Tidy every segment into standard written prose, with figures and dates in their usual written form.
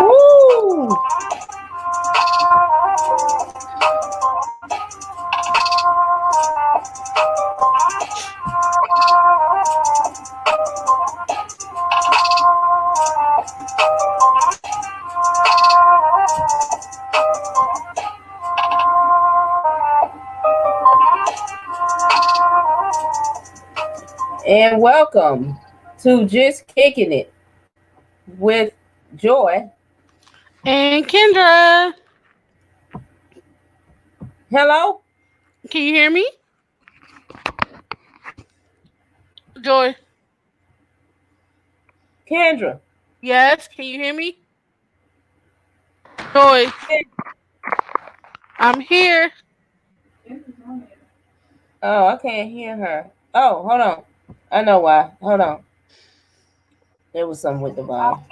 Woo! And welcome to Just Kicking It with Joy. And Kendra, Hello, can you hear me? Joy, Kendra. yes, can you hear me? Joy, I'm here. Oh, I can't hear her. Oh, hold on. I know why. Hold on. There was something with the volume.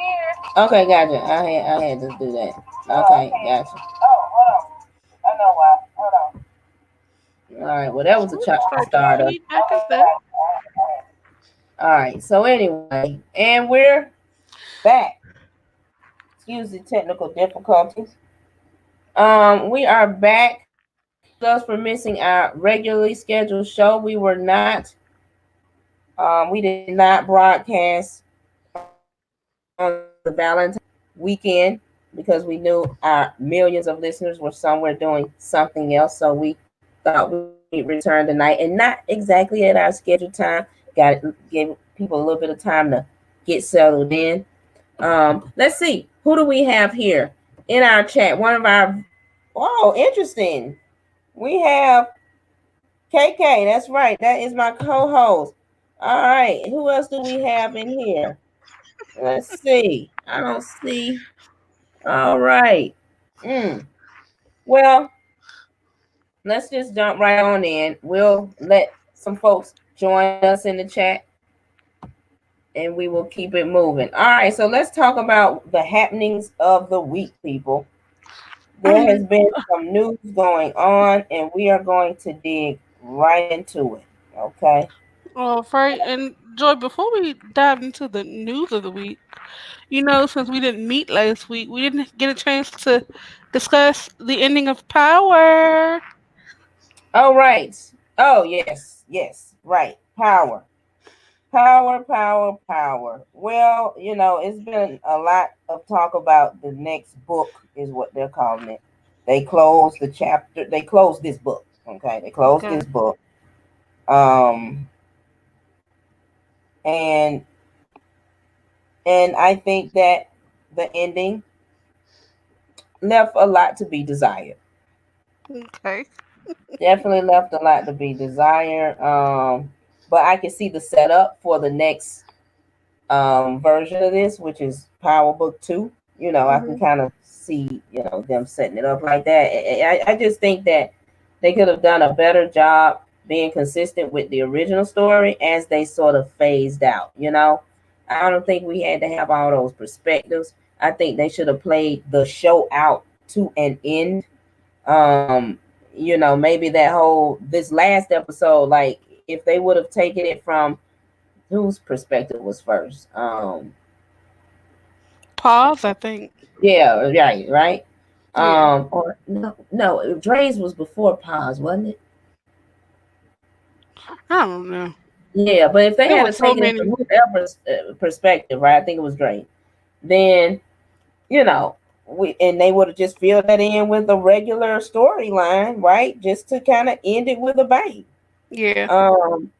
Okay, gotcha. I had to do that. Okay, gotcha. Oh, hold on. I know why. Hold on. All right. Well, that was a Ooh, that's like the starter. feedback is that. All right. So anyway, and we're back. Excuse the technical difficulties. We are back. Us for missing our regularly scheduled show. We were not. We did not broadcast on the Valentine's weekend because we knew our millions of listeners were somewhere doing something else. So we thought we'd return tonight, and not exactly at our scheduled time. Got give people a little bit of time to get settled in. Let's see, who do we have here in our chat? One of our interesting. We have KK. That's right. That is my co-host. All right. Who else do we have in here? Let's see. I don't see. All right. Well, let's just jump right on in. We'll let some folks join us in the chat and we will keep it moving. All right. So let's talk about the happenings of the week, people. There has been some news going on and we are going to dig right into it. Okay. Oh, right. And Joy, before we dive into the news of the week, since we didn't meet last week, we didn't get a chance to discuss the ending of Power. All right. Oh, yes. Yes. Right. Power. Power, power, power. Well, it's been a lot of talk about the next book, is what they're calling it. They closed the chapter. They closed this book. Okay. They closed Okay. this book. Um, and I think that the ending left a lot to be desired. Okay. Definitely left a lot to be desired. But I can see the setup for the next version of this, which is Power Book 2. I can Hmm. kind of see, them setting it up like that. I just think that they could have done a better job being consistent with the original story as they sort of phased out. I don't think we had to have all those perspectives. I think they should have played the show out to an end. Maybe this last episode, like if they would have taken it from whose perspective was first. Pause, I think. Yeah, right. Yeah. Or no, Dre's was before Paz, wasn't it? I don't know. Yeah, but if they There had were to so take it many. from whoever's perspective, right? I think it was Dre. Then you know, and they would have just filled that in with a regular storyline, right? Just to kind of end it with a bang. Yeah.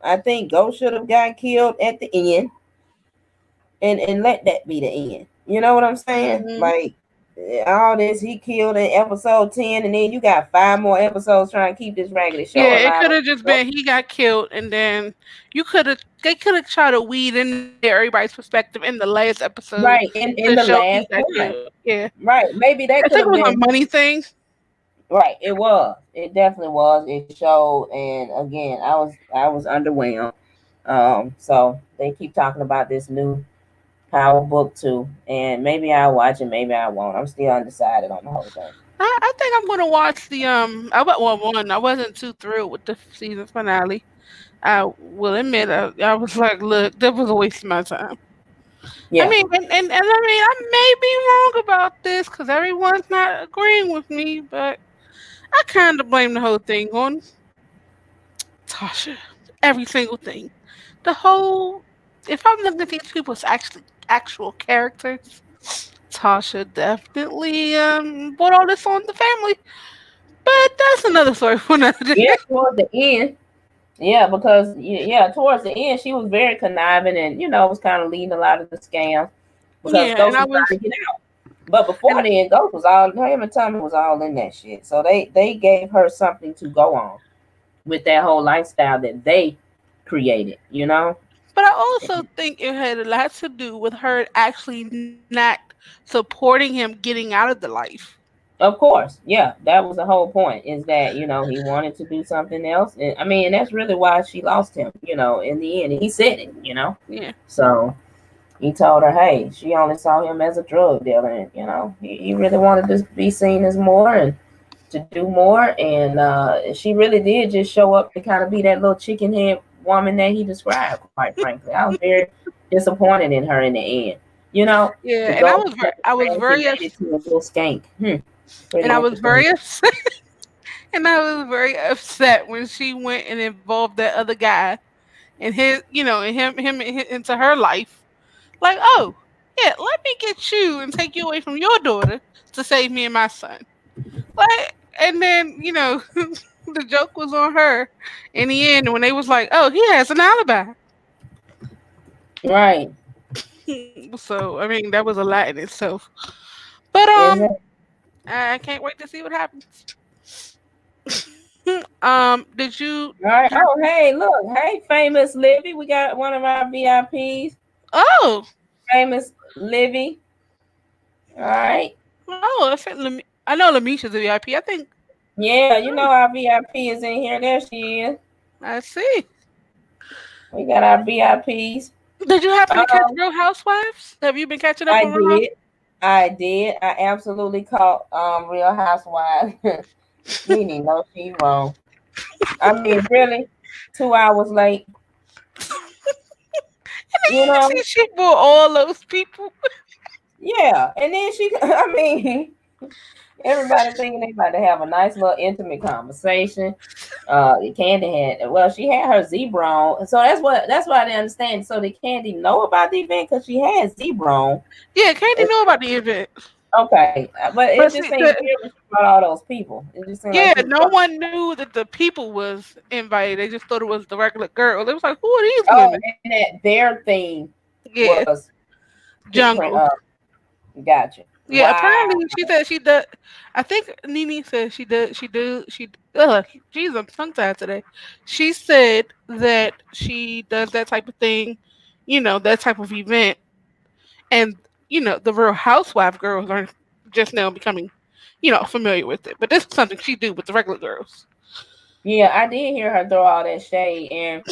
I think Ghost should have got killed at the end, and let that be the end. You know what I'm saying? Hmm. Like all this, he killed in episode 10, and then you got 5 more episodes trying to keep this raggedy show Yeah, it alive. could have just been he got killed, and then they could have tried to weed in there everybody's perspective in the last episode Right to in the show he last got one. killed. Yeah, Right, maybe I that could think it have was a been money thing. right. It was. It definitely was. It showed, and again, I was underwhelmed. So they keep talking about this new Power Book 2, and maybe I'll watch it, maybe I won't. I'm still undecided on the whole thing. I think I'm gonna watch the I wa- well one. I wasn't too thrilled with the season finale. I will admit, I was like, look, that was a waste of my time. I Yeah, mean, and I mean, I may be wrong about this because everyone's not agreeing with me, but I kind of blame the whole thing on Tasha. Every single thing. The whole. If I'm looking at these people's actual characters, Tasha definitely brought all this on the family. But that's another story for another day. yeah. Towards the end, yeah, because yeah, towards the end, she was very conniving, and was kind of leading a lot of the scams because Yeah, and Ghost I was was, trying to get out. But and before then, Ghost was all him and Tommy was all in that shit. So they gave her something to go on with that whole lifestyle that they created. but I also think it had a lot to do with her actually not supporting him getting out of the life. Of course, yeah, that was the whole point. Is that he wanted to do something else, and I mean, and that's really why she lost him. In the end, and he said it. Yeah, So he told her, hey, she only saw him as a drug dealer, and he really wanted to be seen as more and to do more, and she really did just show up to kind of be that little chicken head woman that he described. Quite frankly, I was very disappointed in her in the end. To yeah, and go from I was being very created upset, to a little skank. and Pretty I was interesting. very upset, and I was very upset when she went and involved that other guy and his, and into her life. Like, oh, yeah, let me get you and take you away from your daughter to save me and my son. Like, and then the joke was on her in the end when they was like, oh, he has an alibi. Right. So I mean, that was a lot in itself. But Is it? I can't wait to see what happens. Did you? All right. Oh, hey, look. Hey, famous Livy. We got one of our VIPs. Oh, Famous Livy. All right. oh, I know Lamisha's a VIP. I think. Yeah, Oh, our VIP is in here. There she is. I see. We got our VIPs. Did you happen to catch Um, Real Housewives? Have you been catching up I on Real Housewives? did. I did. I absolutely caught Real Housewives. Nene, no, she wrong. I mean, really, 2 hours late. You You know? see, she brought all those people. Yeah. And then she, I mean, everybody thinking they about to have a nice little intimate conversation. Candy had she had her zebra on, so that's why I didn't understand. So did Candy know about the event because she had zebra on? Yeah, Candy It's, knew about the event, okay, but it but just see, seemed weird when she brought all those people. It just seemed like yeah, she no brought. one knew that the people was invited. They just thought it was the regular girl. They was like, "Who are these Oh, women?" and that their theme Yeah, was jungle. gotcha. Yeah, Wow. apparently she said she does. I think Nene said she does. She do. She. Geez, I'm tongue tied today. She said that she does that type of thing. That type of event, and the Real Housewife girls are just now becoming, familiar with it. But this is something she do with the regular girls. Yeah, I did hear her throw all that shade, and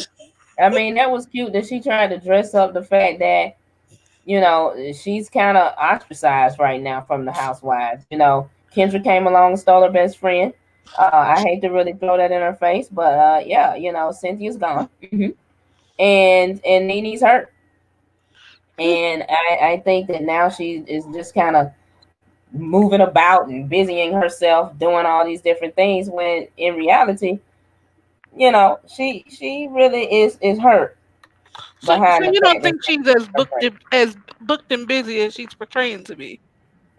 I mean that was cute that she tried to dress up the fact that she's kind of ostracized right now from the housewives. Kendra came along and stole her best friend. I hate to really throw that in her face, but yeah, Cynthia's gone, and Nene's hurt, and I think that now she is just kind of moving about and busying herself doing all these different things when in reality, she really is hurt So behind the you fact don't that think she's as booked and busy as she's portraying to be?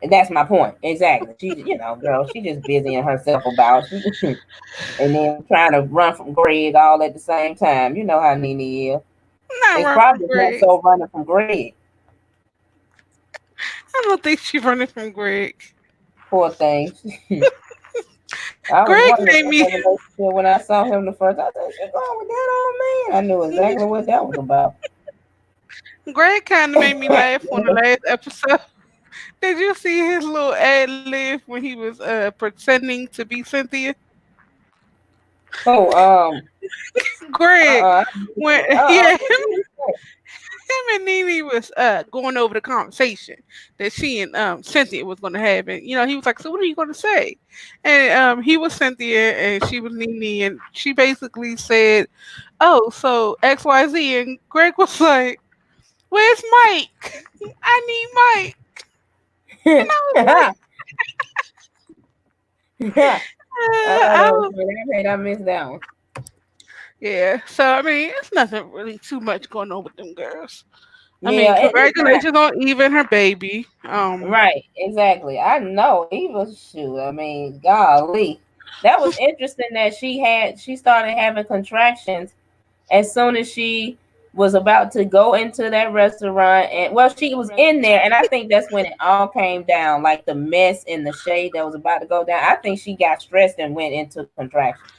that's my point. Exactly. She, girl, she just busying herself about. She, and then trying to run from Greg all at the same time. You know how Nene is. Not It's run from probably more Greg. so running from Greg. I don't think she's running from Greg. Poor thing. I was Greg wondering made about me. that relationship when I saw him the first. I said, "She going with that old man." I knew exactly what that was about. Greg kind of made me laugh on the last episode. Did you see his little ad lib when he was pretending to be Cynthia? Oh, Greg uh-uh. when Uh-uh. yeah, What did he say? him and Nene was going over the conversation that she and Cynthia was going to have, and he was like, "So what are you going to say?" And he was Cynthia, and she was Nene, and she basically said, "Oh, so XYZ," and Greg was like, "Where's Mike? I need Mike." And I was like, Oh, I that was was, funny. I missed that one. yeah. So I mean, it's nothing really too much going on with them girls. I mean, Yeah, it's not congratulations on Eva and her baby. right. Exactly. I know. Eva, shoot. I mean, golly, that was interesting that she started having contractions as soon as she was about to go into that restaurant, and well, she was in there, and I think that's when it all came down, like the mess in the shade that was about to go down. I think she got stressed and went into contractions.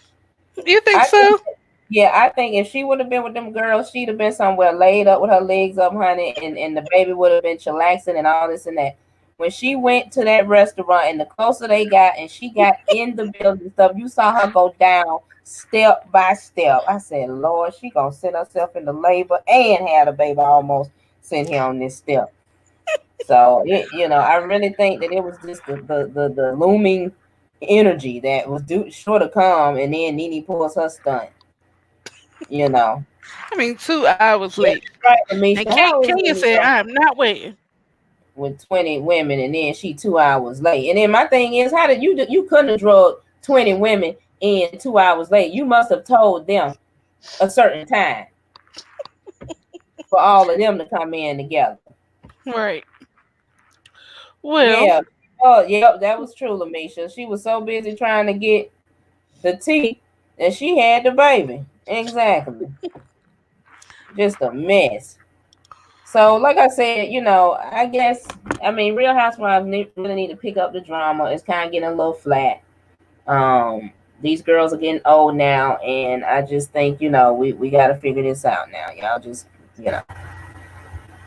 You think I think, so? yeah, I think if she would have been with them girls, she'd have been somewhere laid up with her legs up, honey, and the baby would have been chillaxing and all this and that. When she went to that restaurant, and the closer they got, and she got in the building and stuff, you saw her go down step by step. I said, Lord, she gonna send herself into labor and had a baby almost sitting here on this step. So I really think that it was just the looming energy that was sure to come, and then Nene pulls her stunt. You know, I mean, 2 hours yeah, late. right, And Amisha. How is Kenya it said, "I am not waiting." with 20 women, and then she 2 hours late? And then my thing is, how did you couldn't have drugged 20 women in 2 hours late? You must have told them a certain time for all of them to come in together. Right. Well, Yeah. Oh, yep, that was true, Lamisha. She was so busy trying to get the tea that she had the baby. Exactly. Just a mess. So, like I said, I guess, I mean, Real Housewives really need to pick up the drama. It's kind of getting a little flat. Um, these girls are getting old now, and I just think, we got to figure this out now. Y'all just, you know,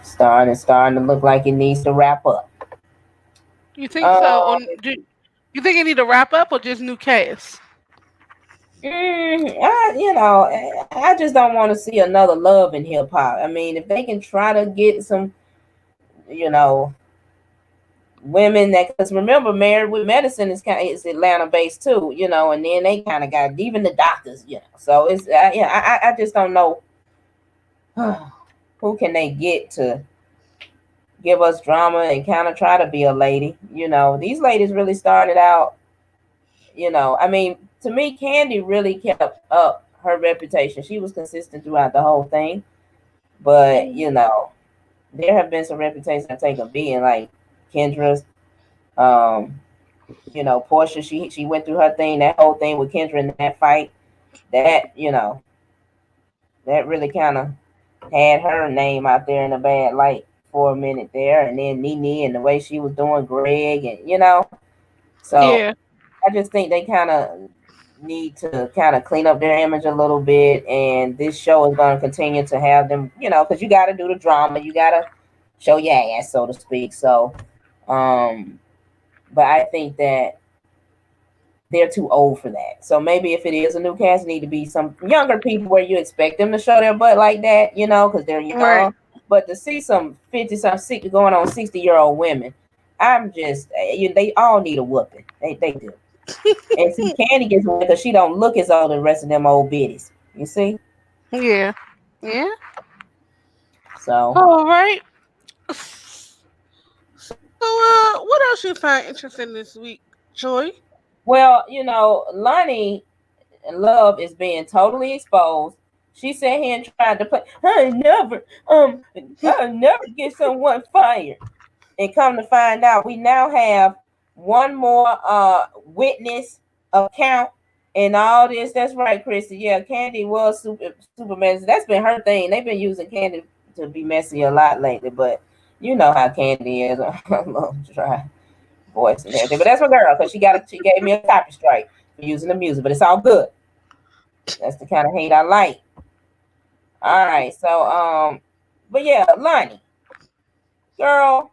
starting to look like it needs to wrap up. you think so? Um, You think it need to wrap up or just new cast? I just don't want to see another love in hip hop. I mean, if they can try to get some, you know, women that, because remember, Married with Medicine is Atlanta based too, and then they kind of got even the doctors, So it's I just don't know who can they get to give us drama and kind of try to be a lady. These ladies really started out. I mean, to me, Candy really kept up her reputation. She was consistent throughout the whole thing, but there have been some reputations that take a beating, like Kendra's. Um, Portia, she went through her thing, that whole thing with Kendra in that fight. That that really kind of had her name out there in a bad light for a minute there, and then Nene and the way she was doing Greg, and so Yeah. I just think they kind of need to kind of clean up their image a little bit, and this show is going to continue to have them, because you got to do the drama, you got to show your ass, so to speak. So, but I think that they're too old for that. So maybe if it is a new cast, it need to be some younger people where you expect them to show their butt like that, because they're Right. young. But to see some 50, some 60 going on 60-year-old women, I'm just, they all need a whooping. They do. And see, Candy gets one because she don't look as old as the rest of them old biddies. You see? Yeah. Yeah. So, All right. So, what else you find interesting this week, Joy? well, Lonnie Love is being totally exposed. She sat here and tried to play. I never get someone fired. And come to find out, we now have one more witness account and all this. That's right, Chrissy. Yeah, Candy was super messy. That's been her thing. They've been using Candy to be messy a lot lately, but you know how Candy is. I love try voice and everything. But that's my girl, because she gave me a copy strike for using the music, but it's all good. That's the kind of hate I like. All right, so but yeah, Lonnie, girl,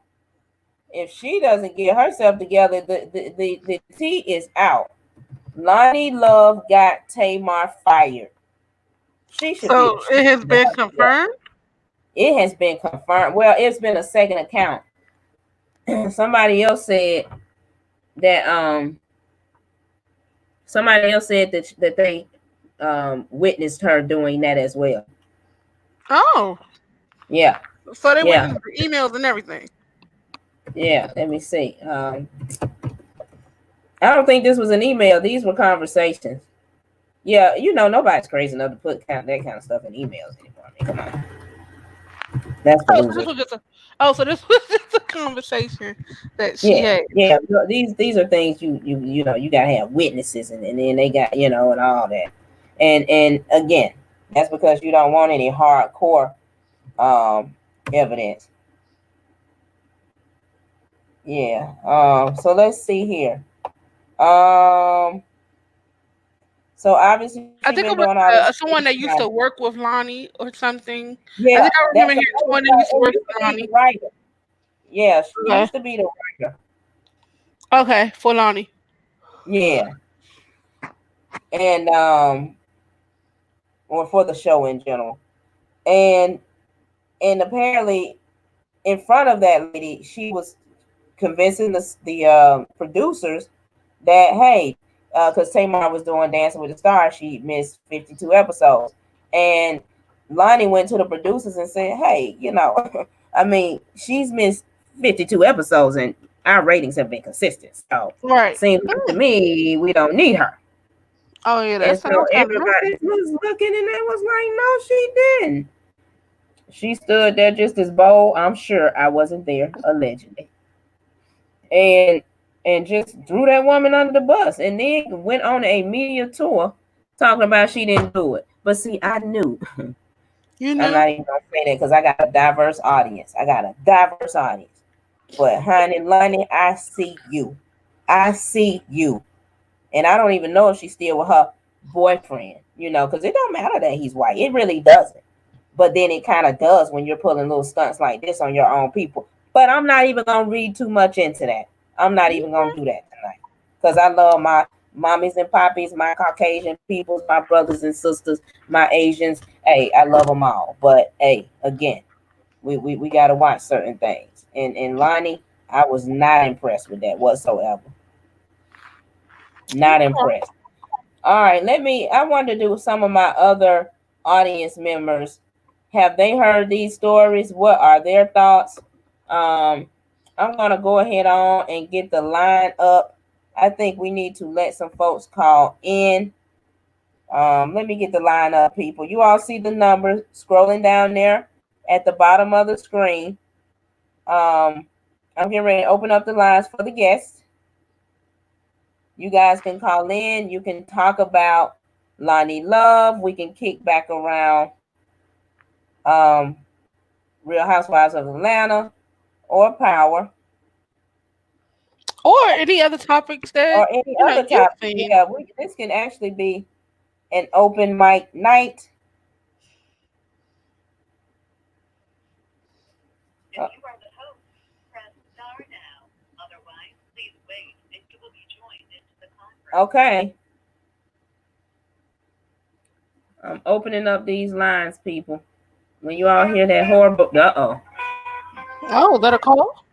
if she doesn't get herself together, the tea is out. Lonnie Love got Tamar fired. She should be So it ashamed has of been herself. confirmed. it has been confirmed. Well, it's been a second account. Somebody else said that they witnessed her doing that as well. Oh, Yeah, so they yeah, witnessed the emails and everything. yeah. Let me see. I don't think this was an email. These were conversations. Yeah, nobody's crazy enough to put that kind of stuff in emails anymore. I mean, come on, that's Oh, so this delusional. was just a so this was just a conversation that she Yeah, had. yeah. These are things you gotta have witnesses, and then they got and all that, and again, that's because you don't want any hardcore evidence. Yeah. So let's see here. Um. So obviously she I been think it doing was all this. someone that used to work with Lonnie or something. I Yeah, think I remember hearing someone that used to it work used with to be the Lonnie. writer. Yeah, she Okay. used to be the writer. Okay, for Lonnie. Yeah, and or for the show in general, and apparently in front of that lady, she was convincing the producers that hey, because Tamar was doing Dancing with the Stars, she missed 52 episodes, and Lonnie went to the producers and said, hey, I mean, she's missed 52 episodes, and our ratings have been consistent. So Right. seems like to me we don't need her. Oh yeah, that And so sounds kind of everybody messy. was looking and they was like, no, she didn't. She stood there just as bold. I'm sure I wasn't there, allegedly. And just threw that woman under the bus and then went on a media tour talking about she didn't do it. But see, I knew. You I'm know. not even gonna say that because I got a diverse audience. I got a diverse audience. But honey, Lonnie, I see you. I see you. And I don't even know if she's still with her boyfriend, because it don't matter that he's white. It really doesn't. But then it kind of does when you're pulling little stunts like this on your own people. But I'm not even gonna read too much into that. I'm not even gonna do that tonight. Because I love my mommies and poppies, my Caucasian peoples, my brothers and sisters, my Asians. Hey, I love them all. But hey, again, we gotta watch certain things. And Lonnie, I was not impressed with that whatsoever. Not Okay. impressed. All right, I want to do some of my other audience members. Have they heard these stories? What are their thoughts? Um, I'm gonna go ahead on and get the line up. I think we need to let some folks call in. Let me get the line up, people. You all see the numbers scrolling down there at the bottom of the screen. Um, I'm getting ready to open up the lines for the guests. You guys can call in. You can talk about Lonnie Love. We can kick back around um, Real Housewives of Atlanta or Power Or any other topics that or any other you've topic. seen. Yeah, this can actually be an open mic night. If you are the host, press star now. Otherwise, please wait and you will be joined into the conference. Okay. I'm opening up these lines, people. When you all hear that horrible, Oh, is that a call?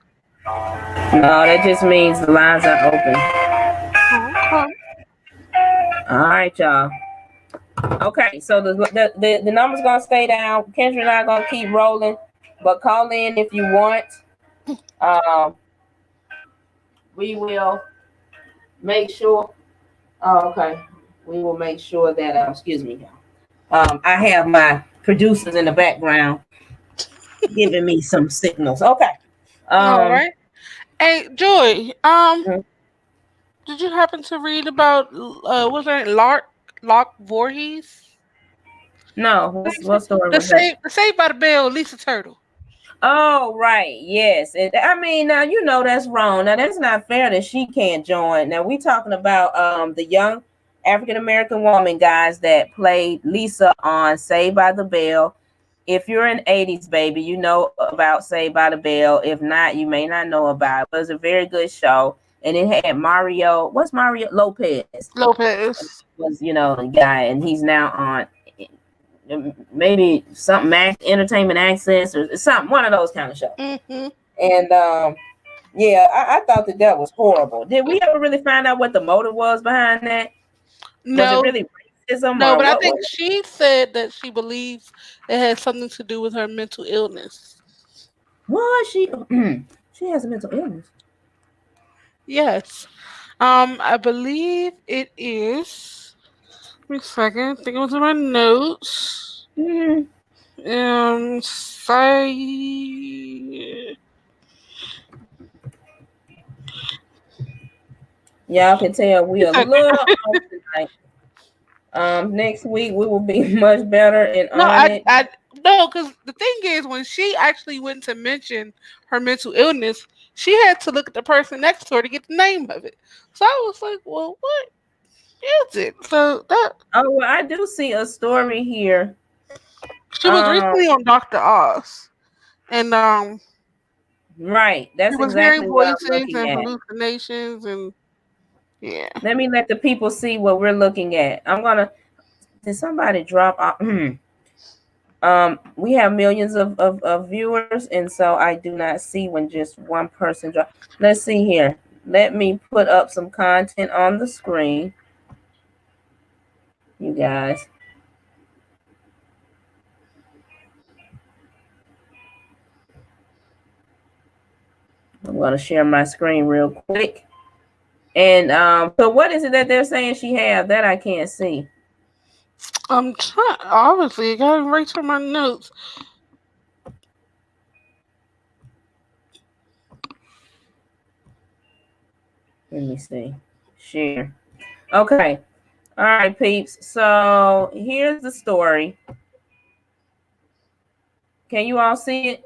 no, that just means the lines are open. Oh, okay. All right, y'all. Okay, so the number's gonna stay down. Kendra and I are gonna keep rolling, but call in if you want. Um, we will make sure. Oh, okay. We will make sure that. Excuse me, y'all. I have my producers in the background giving me some signals. Okay. All Um. right. Hey, Joy. mm, Did you happen to read about what's her name? Lark Voorhees? no. What story The was that? Saved by the Bell, Lisa Turtle. Oh, right. Yes. I mean, now that's wrong. Now that's not fair that she can't join. Now we talking about the young African American woman, guys, that played Lisa on Saved by the Bell. If you're an 80s baby, you know about Saved by the Bell. If not, you may not know about it. But it's a very good show. And it had Mario Lopez Lopez. was, the guy, and he's now on maybe something entertainment access or something, one of those kind of shows. Mm-hmm. And yeah, I thought that was horrible. Did we ever really find out what the motive was behind that? Was it No, really racism no, or but I what think was she said that she believes it has something to do with her mental illness. was she? She has a mental illness. Yes. I believe it is. Wait a second. I think it was in my notes. Mm, Say. y'all can tell we Wait a a second. little off tonight. Next week we will be much better and No, on it. no, because the thing is, when she actually went to mention her mental illness, she had to look at the person next to her to get the name of it. So I was like, well, what is it? So that Oh well, I do see a story here. she was Um, recently on Dr. Oz, and right, she that's was hearing exactly what I'm voices looking and at. hallucinations, and yeah. Let me let the people see what we're looking at. I'm gonna. Did somebody drop off? We have millions of viewers, and so I do not see when just one person drop. Let's see here. Let me put up some content on the screen, you guys. I'm gonna share my screen real quick. And so what is it that they're saying she have that I can't see? I'm trying. Obviously, I got to write to my notes. Let me see. Share. Okay. All right, peeps. So here's the story. Can you all see it?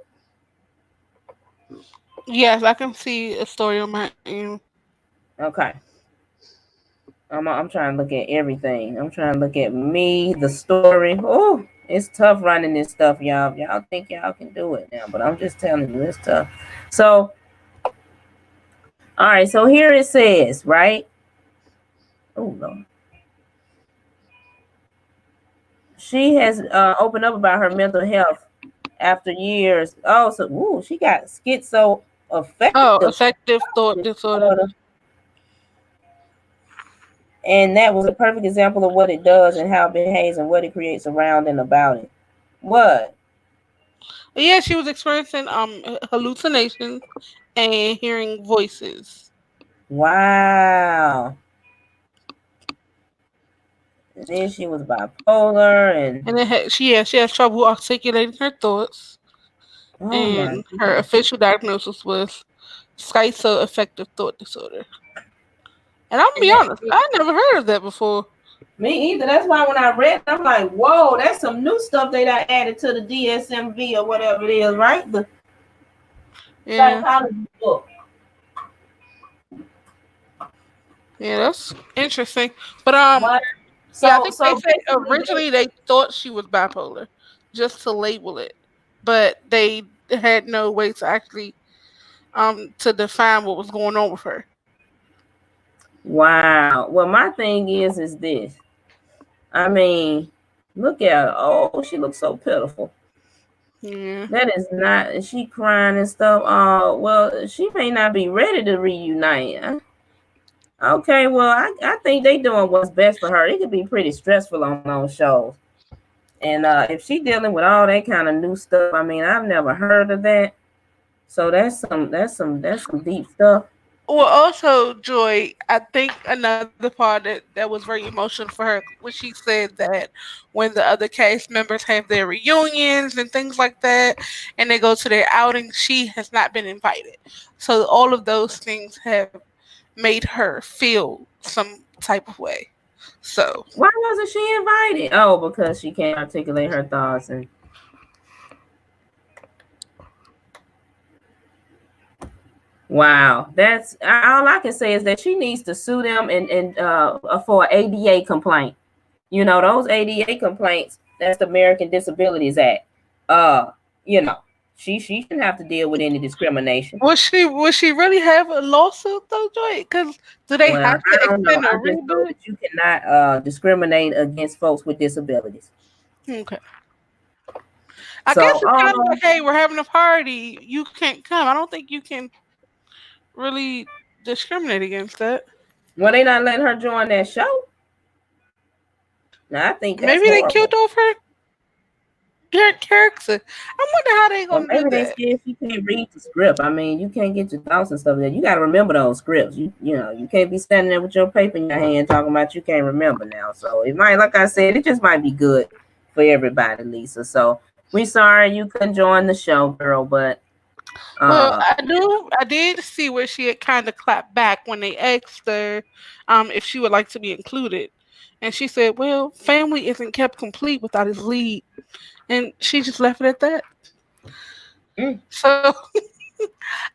Yes, I can see a story on my end. Okay. I'm trying to look at everything. I'm trying to look at me, the story. Oh, it's tough running this stuff, y'all. Y'all think y'all can do it now, but I'm just telling you, it's tough. So, all right. So here it says, right? Oh Lord. She has opened up about her mental health after years. Oh, so she got Oh, schizoaffective affective thought disorder. disorder. And that was a perfect example of what it does and how it behaves and what it creates around and about it. What? Yeah, she was experiencing hallucinations and hearing voices. Wow. And then she was bipolar and And she has trouble articulating her thoughts. oh my And her goodness. official diagnosis was schizoaffective thought disorder. And I'm gonna And be that, honest, I never heard of that before. me either. That's why when I read it, I'm like, whoa, that's some new stuff they got added to the DSMV or whatever it is, right? The Yeah, psychology book. yeah, that's interesting. But What? yeah, I So think they said basically originally they thought she was bipolar, just to label it, but they had no way to actually to define what was going on with her. wow. Well, my thing is this. I mean, look at her. Oh, she looks so pitiful. Yeah. That is not. Is she crying and stuff? Oh, well, she may not be ready to reunite. Okay, well, I think they doing what's best for her. It could be pretty stressful on those shows. And if she dealing with all that kind of new stuff, I mean, I've never heard of that. So that's some deep stuff. Well, also, Joy, I think another part that was very emotional for her when she said that when the other cast members have their reunions and things like that, and they go to their outings, she has not been invited. So all of those things have made her feel some type of way. So Why wasn't she invited? Oh, because she can't articulate her thoughts and wow. That's all I can say is that she needs to sue them and for an ADA complaint. You know, those ADA complaints, that's the American Disabilities Act. Uh, you know, she shouldn't have to deal with any discrimination. would she really have a lawsuit though, Joy? Because do they Well, have to I don't know. extend a I just know rebate? that you cannot discriminate against folks with disabilities. Okay. I guess So, it's kind of like, hey, we're having a party. You can't come. I don't think you can really discriminate against that. well, they not letting her join that show. Now, I think that's Maybe they killed horrible. off her character. I wonder how they Or gonna do maybe they that. scared she can't read the script. I mean, you can't get your thoughts and stuff there. You got to remember those scripts. You know, you can't be standing there with your paper in your hand talking about you can't remember now. So it might, like I said, it just might be good for everybody, Lisa. So we sorry you couldn't join the show, girl, but Well, uh, I did see where she had kind of clapped back when they asked her if she would like to be included. And she said, well, family isn't kept complete without its lead. And she just left it at that. mm, So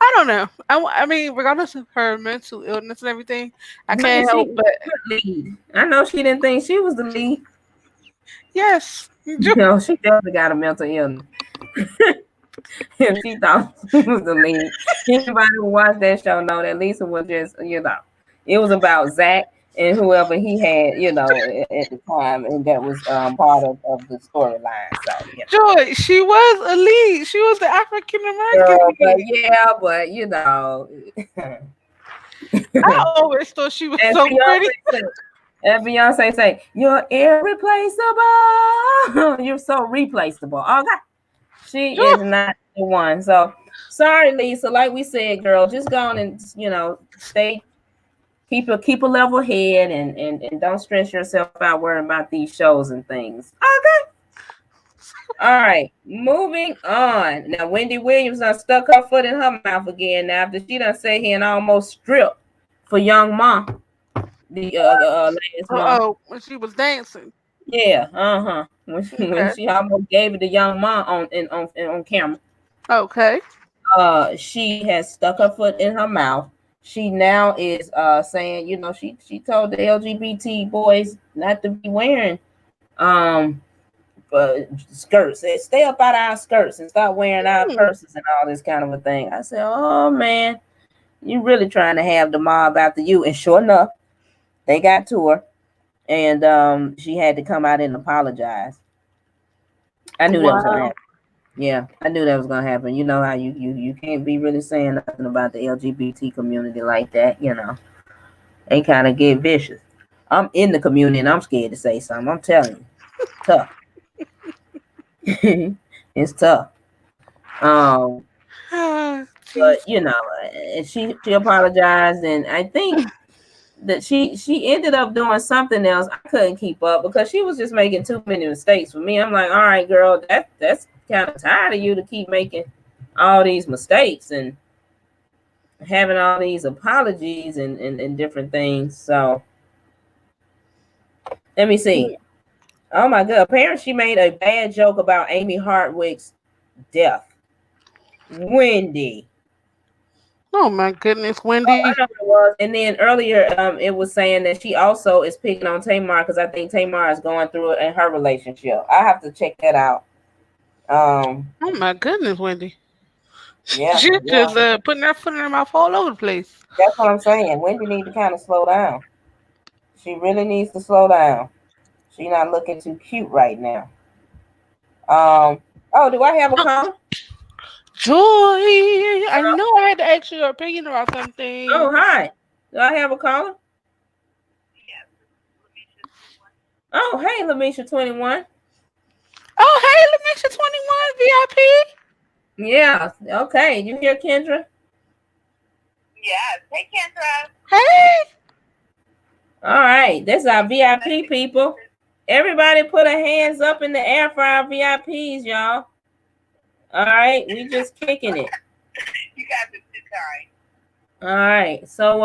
I don't know. I mean, regardless of her mental illness and everything, I honey, can't she help but lead. I know she didn't think she was the lead. yes. You know, she definitely got a mental illness. If she thought she was the lead. Anybody who watched that show know that Lisa was just, you know, it was about Zach and whoever he had, you know, at the time, and that was part of the storyline. So, you know, Joy, she was a lead. She was the African American girl, but lead. yeah, but you know, I always thought she was as so pretty. Beyonce say, "You're irreplaceable. You're so replaceable." Oh God, she is Joy, not the one. So sorry, Lisa. Like we said, girl, just go on and stay, keep a level head, and don't stress yourself out worrying about these shows and things. Okay. All right, moving on. Now, Wendy Williams done stuck her foot in her mouth again. Now, after she done sat here and almost stripped for Young Ma, the last month. oh, when she was dancing. Yeah, uh-huh. When Okay. she almost gave it to Young Ma on camera. Okay. She has stuck her foot in her mouth. She now is saying, she told the LGBT boys not to be wearing um skirts. Said, stay up out of our skirts and stop wearing our Hmm. purses and all this kind of a thing. I said, oh man, you really trying to have the mob after you. And sure enough, they got to her, and she had to come out and apologize. I knew that was gonna Wow. happen. Yeah, I knew that was gonna happen. You know how you can't be really saying nothing about the LGBT community like that. They kind of get vicious. I'm in the community and I'm scared to say something. I'm telling you, tough. It's tough. Um, Jeez. but and she apologized, and I think that she ended up doing something else. I couldn't keep up because she was just making too many mistakes for me. I'm like, all right, girl, that's kind of tired of you to keep making all these mistakes and having all these apologies and different things. So let me see. Oh my god, apparently she made a bad joke about Amy Hardwick's death. Wendy. Oh my goodness, Oh, I Wendy. know what it was. And then earlier, it was saying that she also is picking on Tamar because I think Tamar is going through it in her relationship. I have to check that out. Um, Oh my goodness, Wendy. yeah, She's yeah, just putting her foot in her mouth all over the place. that's what I'm saying. Wendy needs to kind of slow down. She really needs to slow down. She's not looking too cute right now. Oh, do I have a caller? Joy, I know I had to ask you your opinion about something. Oh, hi. Do I have a caller? Oh, hey, Lamisha 21. Oh, hey, let me see 21 VIP. Yeah, okay. You hear Kendra? Yes. Hey, Kendra. Hey. All right, that's our VIP people. Everybody put our hands up in the air for our VIPs, y'all. All right, we just kicking it. You guys are too kind. All right. So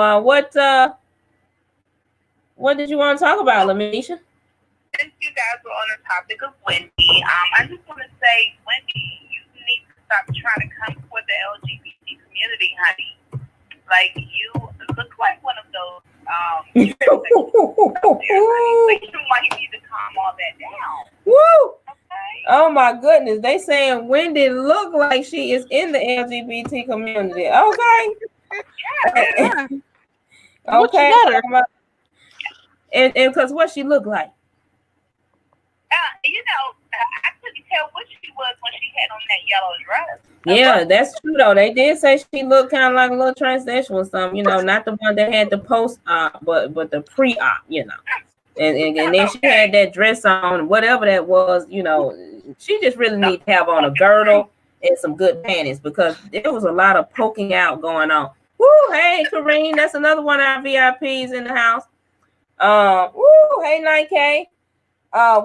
what did you want to talk about, Lamisha? Since you guys were on the topic of Wendy, I just want to say, Wendy, you need to stop trying to come for the LGBT community, honey. Like, you look like one of those. You might need to calm all that down. Woo! Okay? Oh my goodness, they saying Wendy look like she is in the LGBT community. Okay. Yeah. What you Okay. got her? And because what she look like. You know, tell what she was when she had on that yellow dress. Yeah, that's true though. They did say she looked kind of like a little transsexual or something, not the one that had the post-op, but the pre-op. And then she Okay. had that dress on, whatever that was. She just really need to have on a girdle and some good panties because there was a lot of poking out going on. Woo, hey Kareem, that's another one of our VIPs in the house. Woo, hey 9K.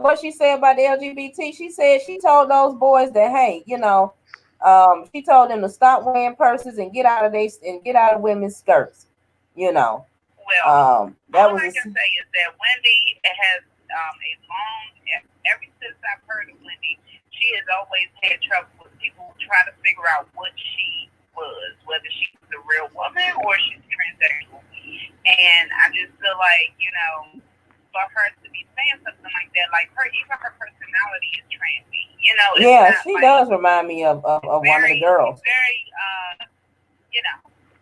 What she said about the LGBT, she said she told those boys that, hey, she told them to stop wearing purses and get out of women's skirts. Well, That all was I can say is that Wendy has a long, ever since I've heard of Wendy, she has always had trouble with people trying to figure out what she was, whether she was a real woman or she's transsexual. And I just feel like, for her to be saying something like that, like even her personality is transy. It's she not does remind me of one of the girls. Very,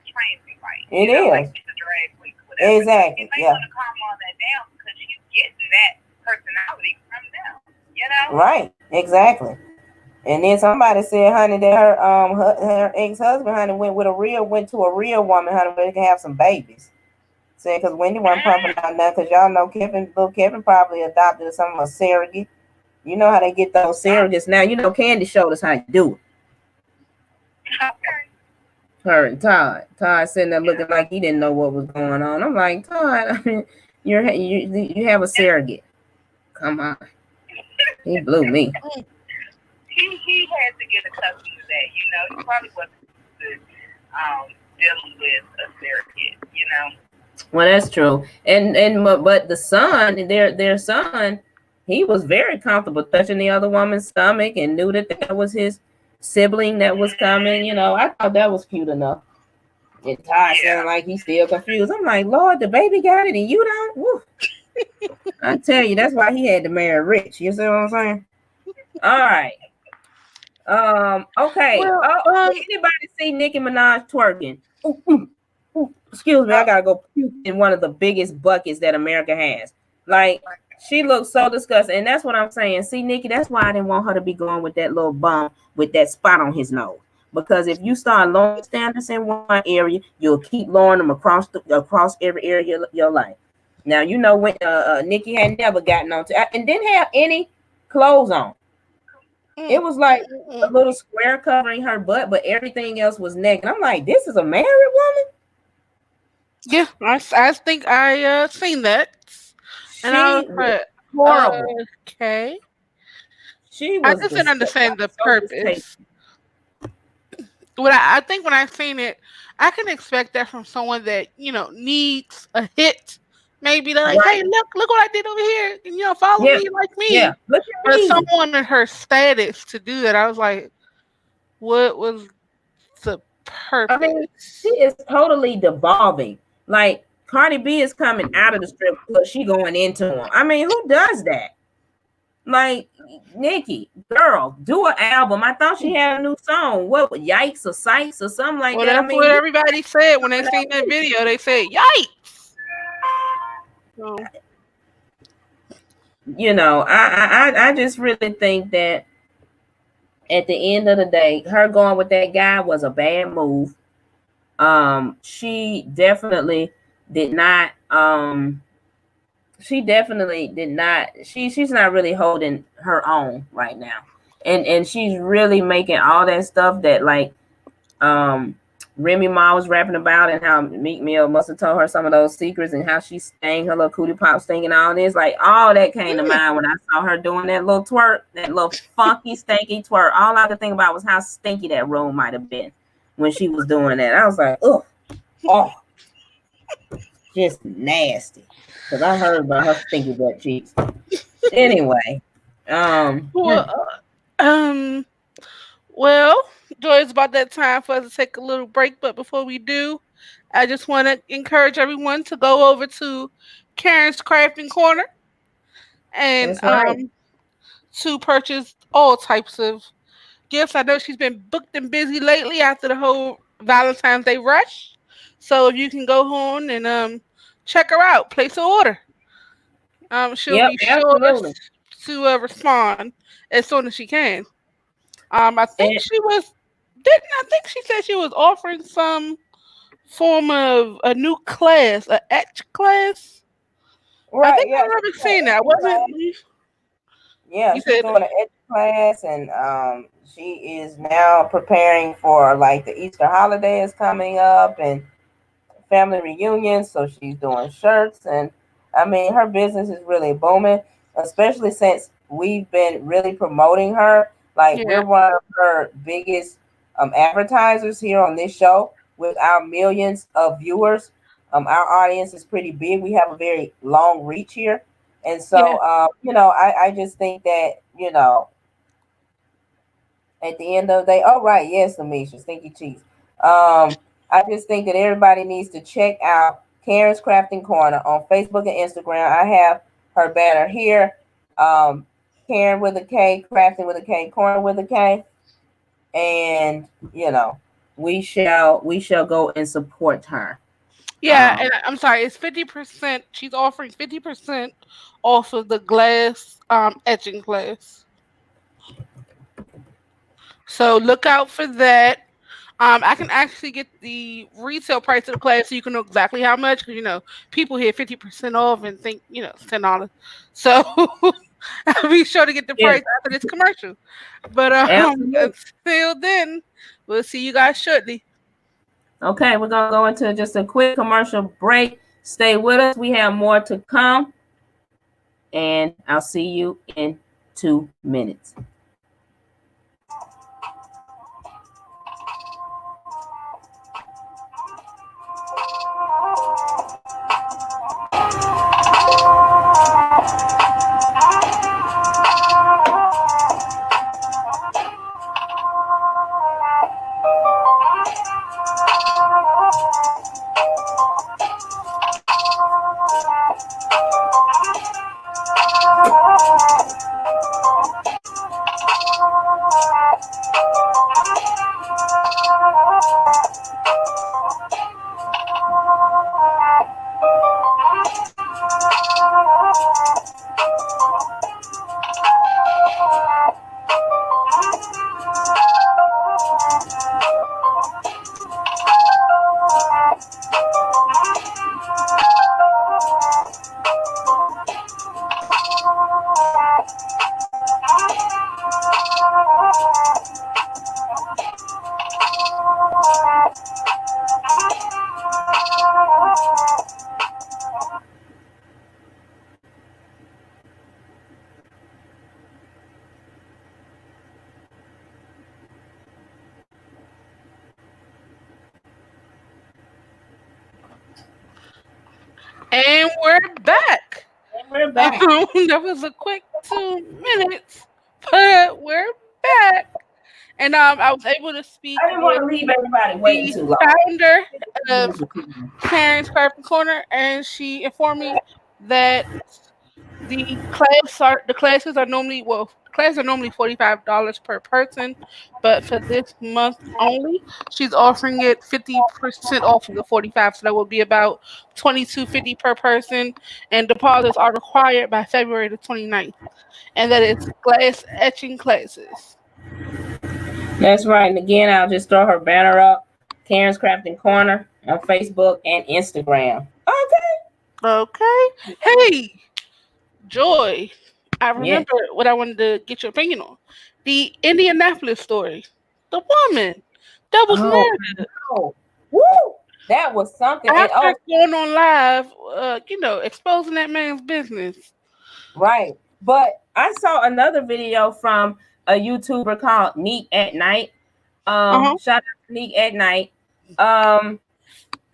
transy like. It is. Like she's a drag queen. Whatever. Exactly. You may Yeah. want to calm all that down because she's getting that personality from them. Right. Exactly. And then somebody said, honey, that her ex-husband, honey, went to a real woman, honey, where they can have some babies. Said because Wendy wasn't pumping out nothing, because y'all know little Kevin probably adopted some of a surrogate. You know how they get those surrogates now. Candy showed us how you do it. Okay. Her and Todd. Todd sitting there looking like he didn't know what was going on. I'm like, Todd, I mean, you have a surrogate. Come on. He blew me. He had to get accustomed to that. He probably wasn't good dealing with a surrogate. Well, that's true. But the son, their son, he was very comfortable touching the other woman's stomach and knew that was his sibling that was coming. I thought that was cute enough. And Todd sounded like he's still confused. I'm like, Lord, the baby got it and you don't? Woo. I tell you, that's why he had to marry rich. You see what I'm saying? All right. Okay. Well, Did anybody see Nicki Minaj twerking? Excuse me, I gotta go puke in one of the biggest buckets that America has. Like, she looks so disgusting, and that's what I'm saying. See, Nicki, that's why I didn't want her to be going with that little bum with that spot on his nose. Because if you start lowering standards in one area, you'll keep lowering them across every area of your life. Now when Nicki had never gotten on to and didn't have any clothes on. It was like a little square covering her butt, but everything else was naked. I'm like, this is a married woman? Yeah, I think I seen that, and I was like, horrible. Okay. She I was just didn't understand the purpose. I think when I seen it, I can expect that from someone that needs a hit. Maybe they're like, "Hey, look what I did over here," and follow me like me. Yeah, look at but me. Someone in her status to do that, I was like, "What was the purpose?" I mean, she is totally devolving. Like Cardi B is coming out of the strip club, she going into him. I mean, who does that? Like, Nicki, girl, do an album. I thought she had a new song. What, Yikes or Sights or something like that? That's what everybody said when they seen that video. They said, "Yikes!" So, I just really think that at the end of the day, her going with that guy was a bad move. She definitely did not. She's not really holding her own right now, and she's really making all that stuff that Remy Ma was rapping about, and how Meek Mill must have told her some of those secrets, and how she sang her little cootie pop singing, all this, like all that came to mind when I saw her doing that little twerk, that little funky stinky twerk. All I could think about was how stinky that room might have been when she was doing that. I was like, oh, just nasty. Because I heard about her stinky butt cheeks. Anyway, well, Joy, it's about that time for us to take a little break. But before we do, I just want to encourage everyone to go over to Karen's Crafting Corner and to purchase all types of gifts. I know she's been booked and busy lately after the whole Valentine's Day rush. So if you can go on and check her out, place an order. She'll be sure to respond as soon as she can. I think And she was. Didn't I think she said she was offering some form of a new class, a etch class? I right, think I yeah, she's remember doing seeing an that. ed Wasn't class. you Yeah, she's said? doing an ed class, and she is now preparing for like the Easter holiday is coming up, and family reunions. So she's doing shirts, and I mean, her business is really booming, especially since we've been really promoting her. Like, Yeah, we're one of her biggest advertisers here on this show with our millions of viewers. Our audience is pretty big. We have a very long reach here. And yeah, so, I just think that, at the end of the day, oh, right, yes, Amisha, stinky cheese. I just think that everybody needs to check out Karen's Crafting Corner on Facebook and Instagram. I have her banner here. Um, Karen with a K, Crafting with a K, Corner with a K, and you know, we shall go and support her. yeah. Um, And I'm sorry, it's 50%. She's offering 50% off of the glass etching class. So look out for that. I can actually get the retail price of the class so you can know exactly how much. Because people hear 50% off and think it's $10. So I'll be sure to get the yes, price after this commercial. But absolutely. until then, we'll see you guys shortly. Okay, we're gonna go into just a quick commercial break. Stay with us. We have more to come, and I'll see you in 2 minutes. And we're back. And we're back. That was a quick 2 minutes, but we're back. And I was able to speak I didn't want with to leave everybody waiting the too long. founder of Karen's Crafting Corner, and she informed me that the classes are normally $45 per person, but for this month only, she's offering it 50% off of the 45, so that will be about 22.50 per person, and deposits are required by February the 29th, and that is glass etching classes. That's right. And again, I'll just throw her banner up. Karen's Crafting Corner on Facebook and Instagram. Okay. Okay. Hey, Joy, I Yes. remember what I wanted to get your opinion on. The Indianapolis story. The woman that was Oh murdered no. Woo! That was something. And after going on live, exposing that man's business. right. But I saw another video from a YouTuber called Neek at Night. Uh-huh. Shout out to Neek at Night. Um,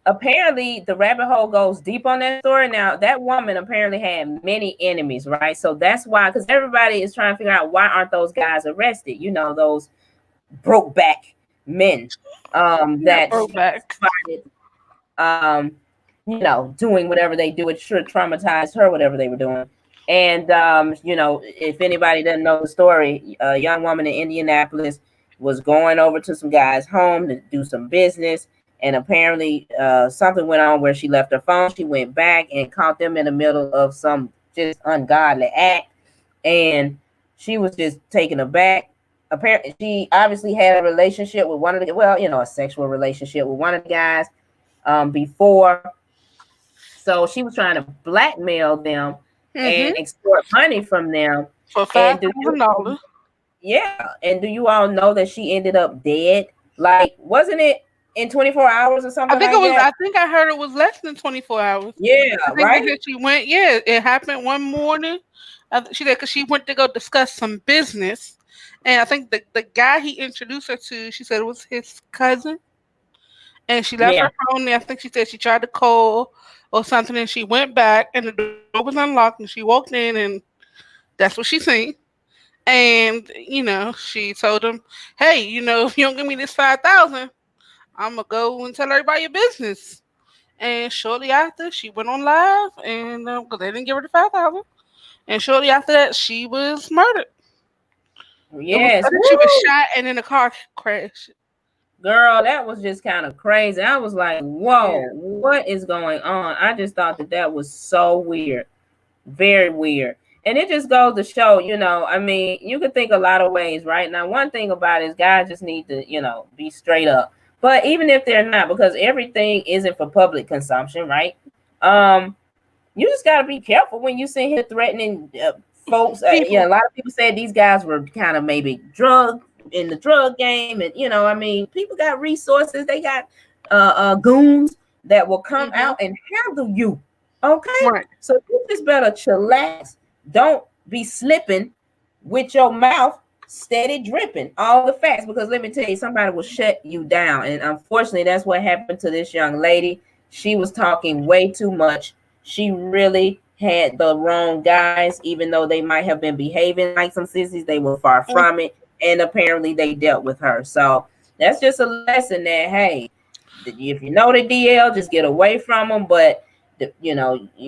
Apparently the rabbit hole goes deep on that story. Now that woman apparently had many enemies, right? So that's why, because everybody is trying to figure out why aren't those guys arrested? Those broke back men Not that throwback. started doing whatever they do. It sure traumatized her, whatever they were doing. And if anybody doesn't know the story, a young woman in Indianapolis was going over to some guy's home to do some business, and apparently something went on where she left her phone. She went back and caught them in the middle of some just ungodly act. and she was just taken aback. Apparently, she obviously had a relationship with one of the, well, a sexual relationship with one of the guys before. So she was trying to blackmail them Mm-hmm. and extort money from them. For And $5,000. yeah, and do you all know that she ended up dead? Like, wasn't it in 24 hours or I something think it like was. that? I think I heard it was less than 24 hours. Yeah, I think they right. said she went. Yeah, it happened one morning. She said because she went to go discuss some business, and I think the guy he introduced her to, she said it was his cousin, and she left Yeah, her phone there. I think she said she tried to call or something, and she went back, and the door was unlocked, and she walked in, and that's what she seen. And she told him, "Hey, if you don't give me this 5,000, I'm gonna go and tell everybody your business." And shortly after, she went on live, and because they didn't give her the 5,000, and shortly after that, she was murdered. It was I yes. think she was Woo! shot and in a car crash. Girl, that was just kind of crazy. I was like, Yeah, whoa, what is going on? I just thought that was so weird. Very weird. And it just goes to show, I mean, you could think a lot of ways, right? Now, one thing about it is guys just need to, be straight up. But even if they're not, because everything isn't for public consumption, right? Um, you just got to be careful when you sit here threatening folks. A people. lot of people said these guys were kind of maybe drug in the drug game, and I mean, people got resources. They got goons that will come Hmm. out and handle you. Okay, Right. so you just better chillax. Don't be slipping with your mouth steady dripping all the facts, because let me tell you, somebody will shut you down, and unfortunately, that's what happened to this young lady. She was talking way too much. She really had the wrong guys, even though they might have been behaving like some sissies, they were far Mm. from it. And apparently they dealt with her. So that's just a lesson that, hey, if you know the DL, just get away from them. But, you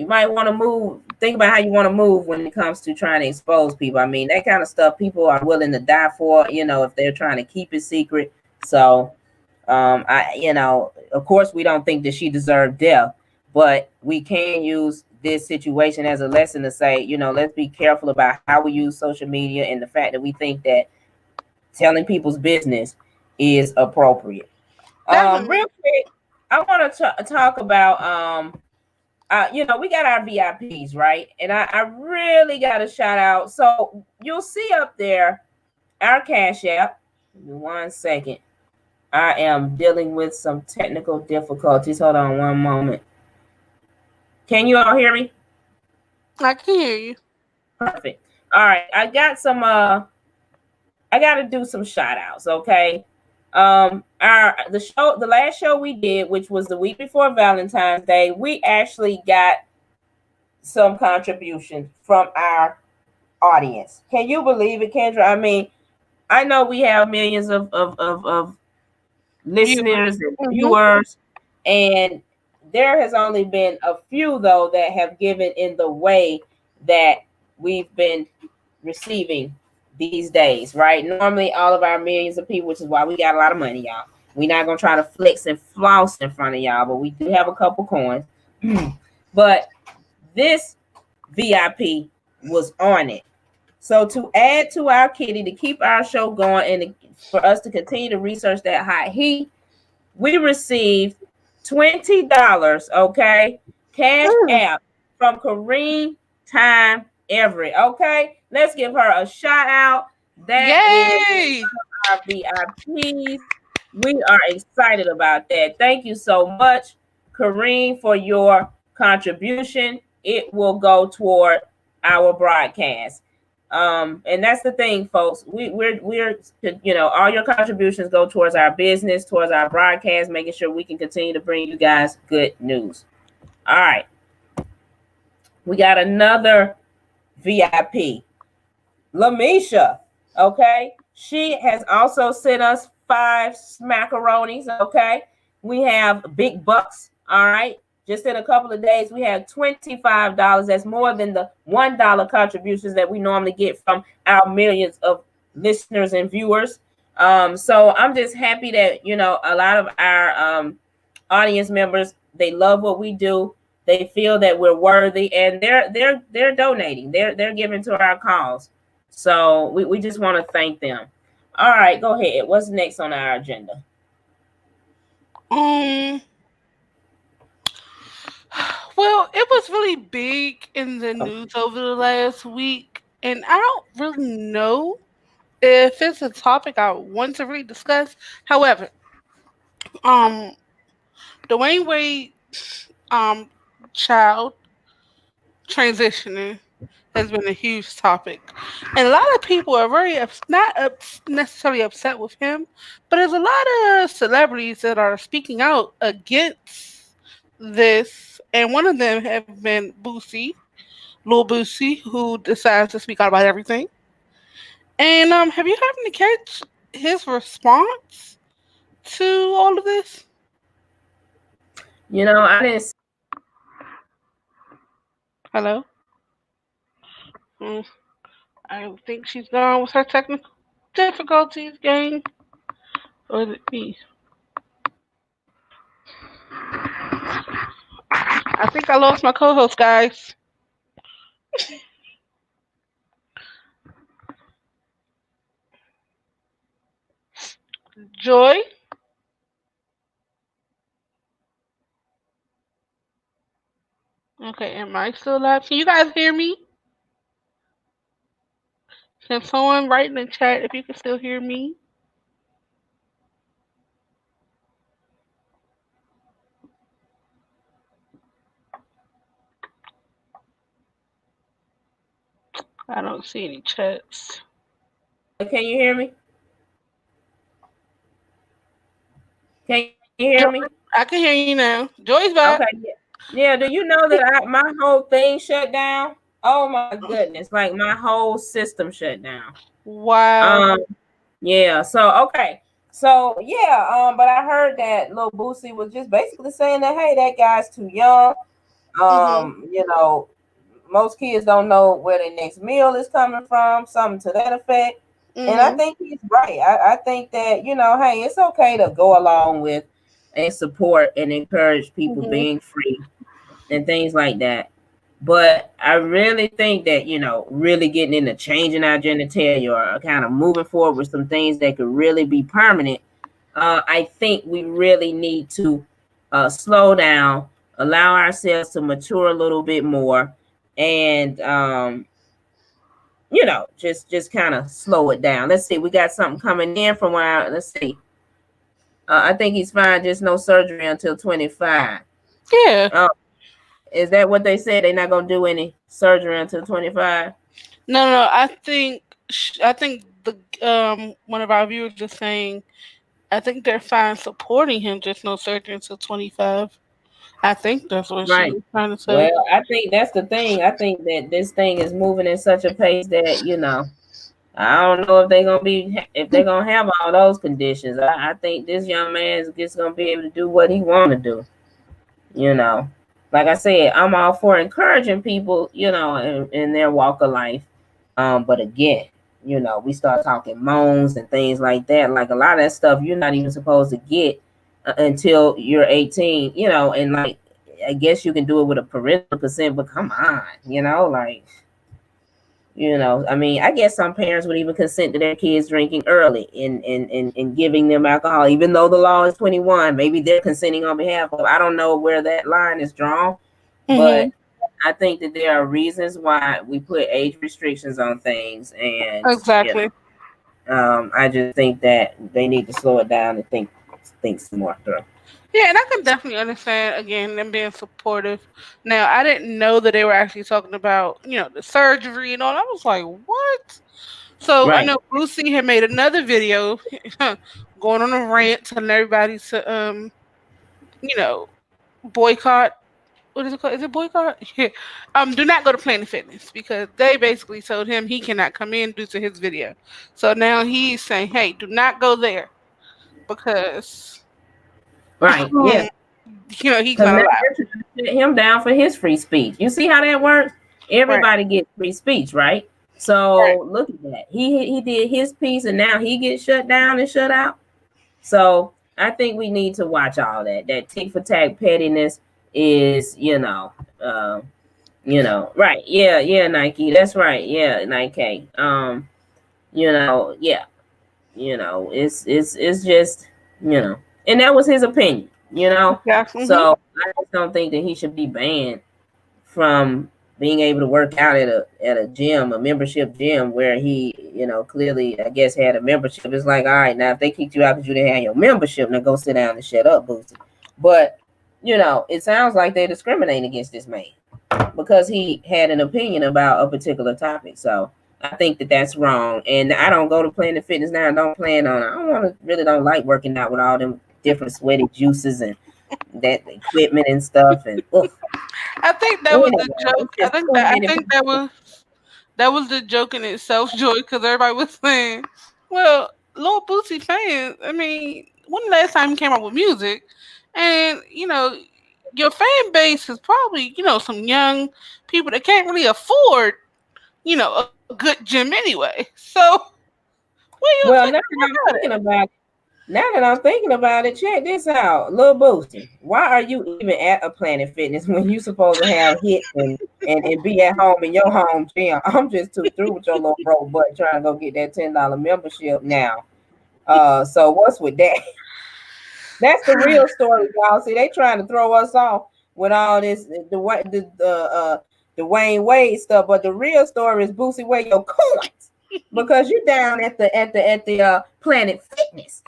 might want to move, think about how you want to move when it comes to trying to expose people. I mean, that kind of stuff people are willing to die for, if they're trying to keep it secret. So, of course, we don't think that she deserved death, but we can use this situation as a lesson to say, let's be careful about how we use social media, and the fact that we think that telling people's business is appropriate. Real Definitely. quick, I want to talk about, we got our VIPs, right? And I really got to shout out. So you'll see up there our Cash App. Give me 1 second. I am dealing with some technical difficulties. Hold on one moment. Can you all hear me? I can hear you. Perfect. All right. I gotta do some shout outs, okay? The last show we did, which was the week before Valentine's Day, we actually got some contributions from our audience. Can you believe it, Kendra? I mean, I know we have millions of Viewers. listeners and Hmm. viewers, and there has only been a few though that have given in the way that we've been receiving these days, right? Normally all of our millions of people, which is why we got a lot of money, y'all. We're not gonna try to flex and floss in front of y'all, but we do have a couple coins. But this VIP was on it. So to add to our kitty, to keep our show going, and for us to continue to research that hot heat, we received $20, okay, cash Mm. app from Kareem Time Everett. Okay, let's give her a shout out. That is Yay! our VIPs. We are excited about that. Thank you so much, Kareem, for your contribution. It will go toward our broadcast. And that's the thing, folks. We're all your contributions go towards our business, towards our broadcast, making sure we can continue to bring you guys good news. All right, we got another VIP. Lamisha, okay? She has also sent us 5 smackaronis, okay? We have big bucks, all right? Just in a couple of days, we have $25. That's more than the $1 contributions that we normally get from our millions of listeners and viewers. So I'm just happy that, a lot of our audience members, they love what we do. They feel that we're worthy, and they're donating. They're giving to our cause. So we just want to thank them. All right, go ahead. What's next on our agenda? Um. Well, it was really big in the news over the last week, and I don't really know if it's a topic I want to really discuss. However, um, Dwayne Wade, um, child transitioning has been a huge topic, and a lot of people are very not necessarily upset with him, but there's a lot of celebrities that are speaking out against this, and one of them have been Boosie, Lil Boosie, who decides to speak out about everything. And have you happened to catch his response to all of this? I didn't. Hello. Mm, I think she's gone with her technical difficulties, gang. Or is it me? I think I lost my co-host, guys. Joy. Okay, am I still alive? Can you guys hear me? Can someone write in the chat if you can still hear me? I don't see any chats. Can you hear me? Can you hear Joy, me? I can hear you now. Joy's back. Okay. Yeah. Do you know that my whole thing shut down? Oh my goodness! Like my whole system shut down. Wow. Um. Yeah. So okay. So yeah. But I heard that Lil Boosie was just basically saying that hey, that guy's too young. Mhm. Most kids don't know where their next meal is coming from. Something to that effect. And I Mhm. think he's right. I think that hey, it's okay to go along with and support and encourage people Mhm. being free and things like that. But I really think that, really getting into changing our genitalia or kind of moving forward with some things that could really be permanent, I think we really need to slow down, allow ourselves to mature a little bit more, and just kind of slow it down. Let's see, we got something coming in from where, let's see. I think he's fine, just no surgery until 25. Yeah. Is that what they said? They're not gonna do any surgery until 25? No, no. I think the one of our viewers is saying I think they're fine supporting him, just no surgery until 25. I think that's what she Right. was trying to say. Well, I think that's the thing. I think that this thing is moving in such a pace that I don't know if they're gonna have all those conditions. I think this young man is just gonna be able to do what he want to do. You know, like I said, I'm all for encouraging people, in their walk of life. But again, we start talking moans and things like that. Like a lot of that stuff you're not even supposed to get until you're 18, and like I guess you can do it with a parental consent, but come on, like I mean, I guess some parents would even consent to their kids drinking early and giving them alcohol, even though the law is 21. Maybe they're consenting on behalf of. I don't know where that line is drawn, but Mhm. I think that there are reasons why we put age restrictions on things, and Exactly. I just think that they need to slow it down and think some more through. Yeah, and I can definitely understand again them being supportive. Now, I didn't know that they were actually talking about the surgery and all. I was like, what? So I Right. know Lucy had made another video going on a rant, telling everybody to you know boycott. What is it called? Is it boycott? Yeah. Do not go to Planet Fitness because they basically told him he cannot come in due to his video. So now he's saying, "Hey, do not go there because Right. Yeah. he's Because not now allowed." they're trying to shut him down for his free speech. You see how that works? Right. Everybody gets free speech, right? Right. So look at that. He did his piece, and now he gets shut down and shut out. So I think we need to watch all that tick for tack pettiness. is, right. Yeah, yeah, Nike. That's right. Yeah, Nike. Yeah, it's just, and that was his opinion, Yeah. so I just don't think that he should be banned from being able to work out at a gym, a membership gym, where he, clearly, I guess, had a membership. It's like, all right, now if they kicked you out because you didn't have your membership, now go sit down and shut up, Boosie. But it sounds like they're discriminating against this man because he had an opinion about a particular topic. So I think that that's wrong. And I don't go to Planet Fitness now. I don't plan on. I don't want to. Really don't like working out with all them different sweaty juices and that equipment and stuff. And I think that was anyway, the joke. it's just too I many think people. that was the joke in itself, Joy, because everybody was saying, "Well, Lil Boosie fans. I mean, when the last time he came out with music, and your fan base is probably some young people that can't really afford a good gym anyway. So what are you Well, expecting about it?" now that I'm thinking about it, check this out, Lil Boosie. Why are you even at a Planet Fitness when you supposed to have hits and be at home in your home gym? I'm just too through with your little broke butt trying to go get that $10 membership now. So what's with that? That's the real story, y'all. See, they trying to throw us off with all this the Wayne Wade stuff, but the real story is Boosie, where your coins, because you're down at the Planet Fitness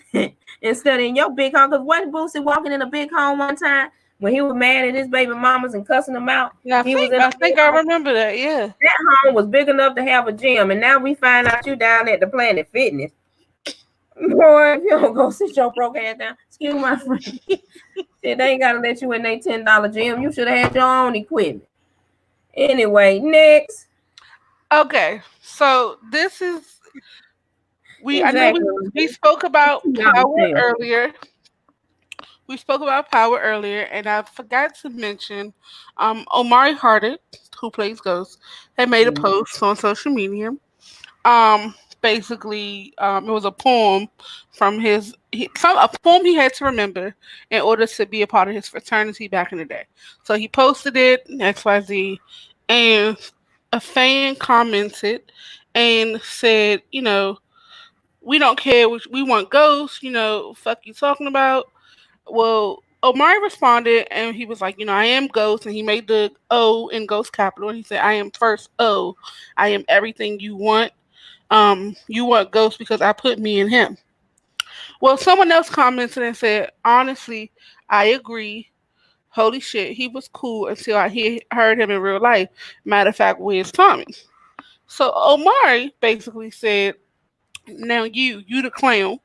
instead of in your big home. Because wasn't Boosie walking in a big home one time when he was mad at his baby mamas and cussing them out? Yeah, He was in I a big think I home. remember that. Yeah. That home was big enough to have a gym, and now we find out you down at the Planet Fitness. Boy, if you don't go sit your broke ass down, excuse my friend. Shit, they ain't gotta let you in their $10 gym. You should have had your own equipment. Anyway, next. Okay, so this is I know Exactly. we spoke about $2 power sale. earlier. We spoke about power earlier, and I forgot to mention Omari Hardit, who plays Ghost, had made a Mhm. post on social media. Um, Basically, it was a poem from a poem he had to remember in order to be a part of his fraternity back in the day. So he posted it XYZ, and a fan commented and said, we don't care, we want Ghost. Fuck you talking about. Well, Omari responded and he was like, I am Ghost, and he made the O in Ghost capital, and he said, I am first O. I am everything you want. You want Ghost because I put me in him. Well, someone else commented and said, honestly, I agree. Holy shit, he was cool until heard him in real life. Matter of fact, where's Tommy? So Omari basically said, now you the clown.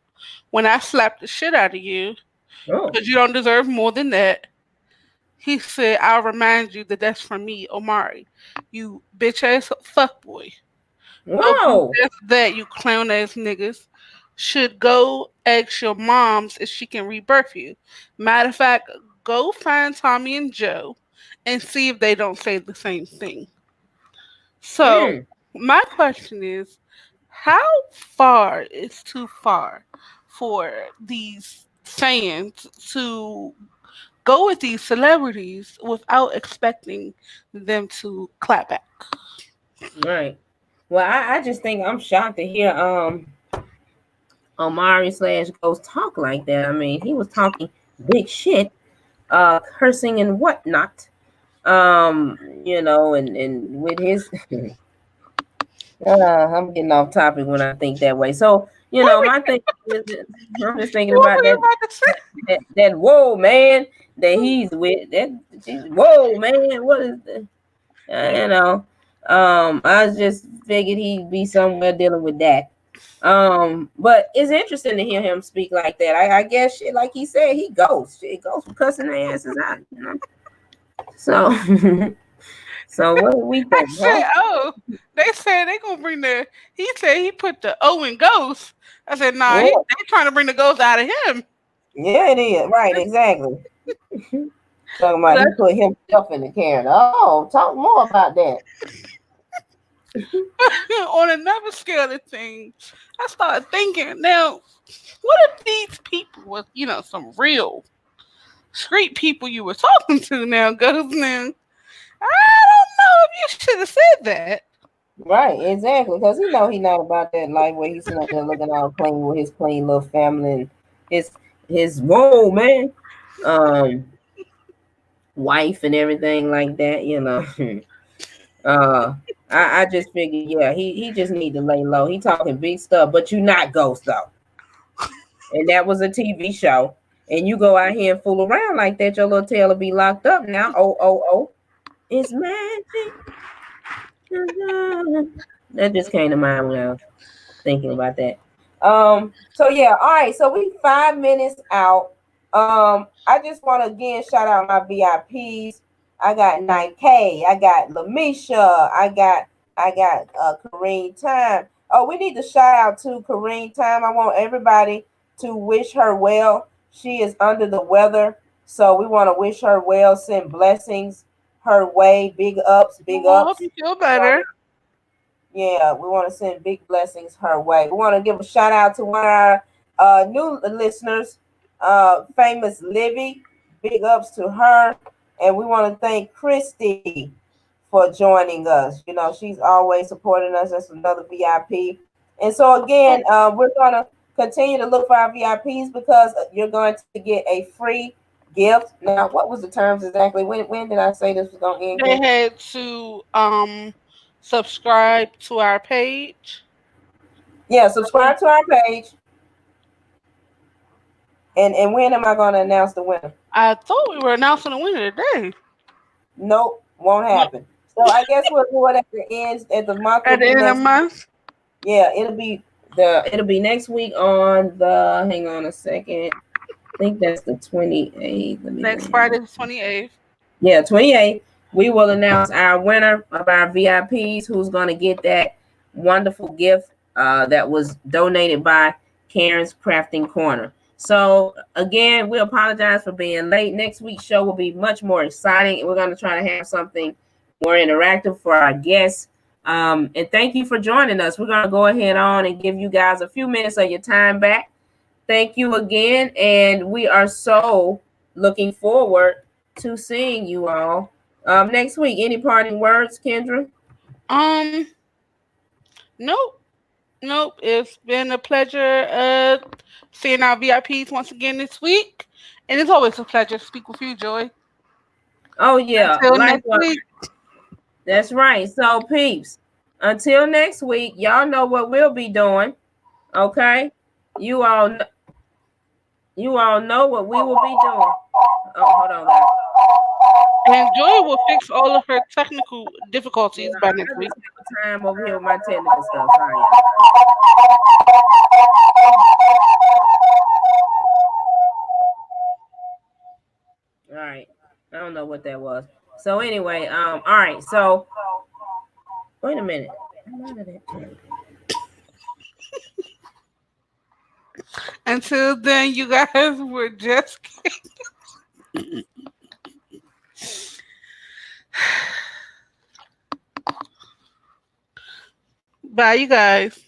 When I slap the shit out of you, Oh, because you don't deserve more than that, he said, I'll remind you that that's from me, Omari. You bitch ass fuckboy. Okay, whoa. that's that, you clown ass niggas. Should go ask your moms if she can rebirth you. Matter of fact, go find Tommy and Joe and see if they don't say the same thing. So, Mm, my question is, how far is too far for these fans to go with these celebrities without expecting them to clap back? right. Well, I just think I'm shocked to hear Omari slash Ghost talk like that. I mean, he was talking big shit, cursing and whatnot. And with his I'm getting off topic when I think that way. So, What my thing is, I'm just thinking what about were you that about to say? that whoa man that he's with. Whoa man, what is the you know? I just figured he'd be somewhere dealing with that. But it's interesting to hear him speak like that. I guess shit, like he said, he goes. Shit goes for cussing their asses out. So so what do we I think, huh? said, oh, they said they gonna bring he said he put the O in ghost. I said, nah, What? they trying to bring the ghost out of him. Yeah, it is. Right, exactly. Talking about he That's put himself in the character. Oh, talk more about that. on another scale of things. I started thinking, now, what if these people was, some real street people you were talking to now, Ghost. Now, I don't know if you should have said that. Right, exactly. Because he know he not about that life where he's sitting up there looking all clean with his clean little family and his whoa man, um, wife and everything like that. uh, I just figured, yeah, he just need to lay low. He talking big stuff, but you not Ghost though, and that was a TV show. And you go out here and fool around like that, your little tail will be locked up now. Oh, oh, oh. It's magic. That just came to mind when I was thinking about that. So yeah, all right. So we 5 minutes out. I just want to again shout out my VIPs. I got 9K. I got Lamisha. I got Kareem Time. Oh, we need to shout out to Kareem Time. I want everybody to wish her well. She is under the weather, so we want to wish her well. Send blessings her way. Big ups, big Well, I hope ups. you feel better. Yeah, we want to send big blessings her way. We want to give a shout out to one of our new listeners, famous Livy. Big ups to her. And we want to thank Christy for joining us. You know, she's always supporting us. That's another VIP. And so, again, we're going to continue to look for our VIPs because you're going to get a free gift. Now, what was the terms exactly? When did I say this was going to end, They Ken? had to subscribe to our page. Yeah, subscribe to our page. And when am I going to announce the winner? I thought we were announcing the winner today. Nope, won't No, happen. So I guess we'll do it at the end. At the month will at the be end of next. the month. Yeah, it'll be next week on the. Hang on a second. I think that's the 28th. Let me go Next ahead. Friday, the 28th. Yeah, 28th. We will announce our winner of our VIPs who's going to get that wonderful gift that was donated by Karen's Crafting Corner. So, again, we apologize for being late. Next week's show will be much more exciting. We're going to try to have something more interactive for our guests. And thank you for joining us. We're going to go ahead on and give you guys a few minutes of your time back. Thank you again. And we are so looking forward to seeing you all next week. Any parting words, Kendra? Um, nope, nope. It's been a pleasure seeing our VIPs once again this week, and it's always a pleasure to speak with you, Joy. Oh yeah, Until next likewise. week. That's right. So peeps, until next week, y'all know what we'll be doing. Okay, you all, you all know what we will be doing. Oh, hold on, guys. And Joy will fix all of her technical Yeah, difficulties by next I week. just have time over here with my technical stuff. Sorry, y'all. All right. I don't know what that was. So anyway, all right. So wait a minute. I'm out of that. Until then, you guys were just bye, you guys.